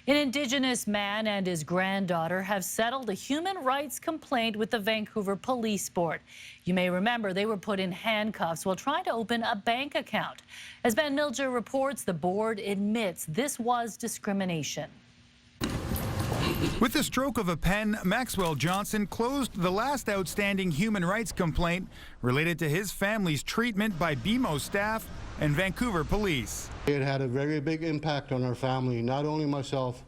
An Indigenous man and his granddaughter have settled a human rights complaint with the Vancouver Police Board. You may remember they were put in handcuffs while trying to open a bank account. As Ben Milger reports, the board admits this was discrimination. With the stroke of a pen, Maxwell Johnson closed the last outstanding human rights complaint related to his family's treatment by BMO staff and Vancouver police. It had a very big impact on our family, not only myself,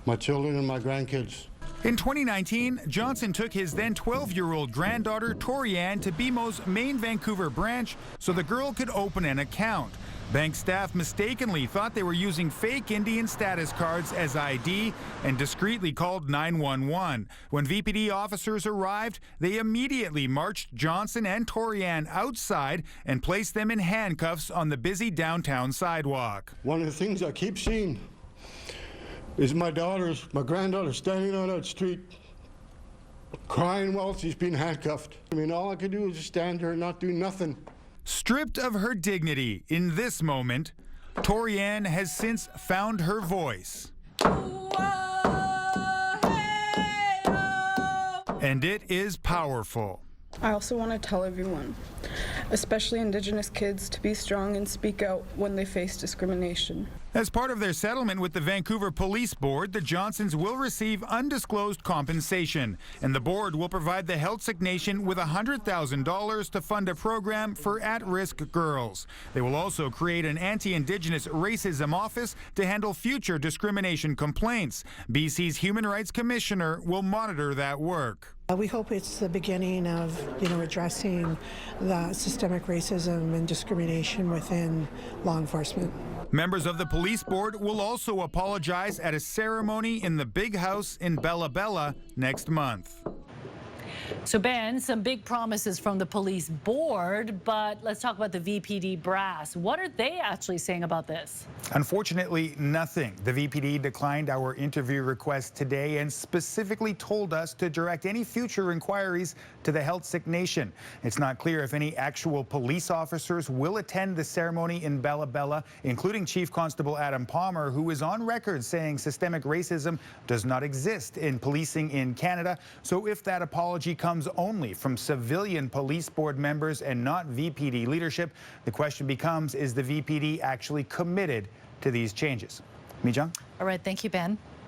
my children and my grandkids. In 2019, Johnson took his then 12-year-old granddaughter, Torianne, to BMO's main Vancouver branch so the girl could open an account. Bank staff mistakenly thought they were using fake Indian status cards as ID and discreetly called 911. When VPD officers arrived, they immediately marched Johnson and Torianne outside and placed them in handcuffs on the busy downtown sidewalk. One of the things I keep seeing is my granddaughter standing on that street crying while she's being handcuffed. I mean, all I could do is just stand there and not do nothing. Stripped of her dignity in this moment, Torianne has since found her voice. And it is powerful. I also want to tell everyone, especially Indigenous kids, to be strong and speak out when they face discrimination. As part of their settlement with the Vancouver Police Board, the Johnsons will receive undisclosed compensation, and the board will provide the Heldsick Nation with $100,000 to fund a program for at-risk girls. They will also create an anti-Indigenous racism office to handle future discrimination complaints. BC's Human Rights Commissioner will monitor that work. We hope it's the beginning of, addressing the systemic racism and discrimination within law enforcement. Members of the police board will also apologize at a ceremony in the Big House in Bella Bella next month. So, Ben, some big promises from the police board, but let's talk about the VPD brass. What are they actually saying about this? Unfortunately, nothing. The VPD declined our interview request today and specifically told us to direct any future inquiries to the Heldsick Nation. It's not clear if any actual police officers will attend the ceremony in Bella Bella, including Chief Constable Adam Palmer, who is on record saying systemic racism does not exist in policing in Canada. So if that apology comes only from civilian police board members and not VPD leadership, the question becomes, is the VPD actually committed to these changes? Mi-jung? All right, thank you, Ben.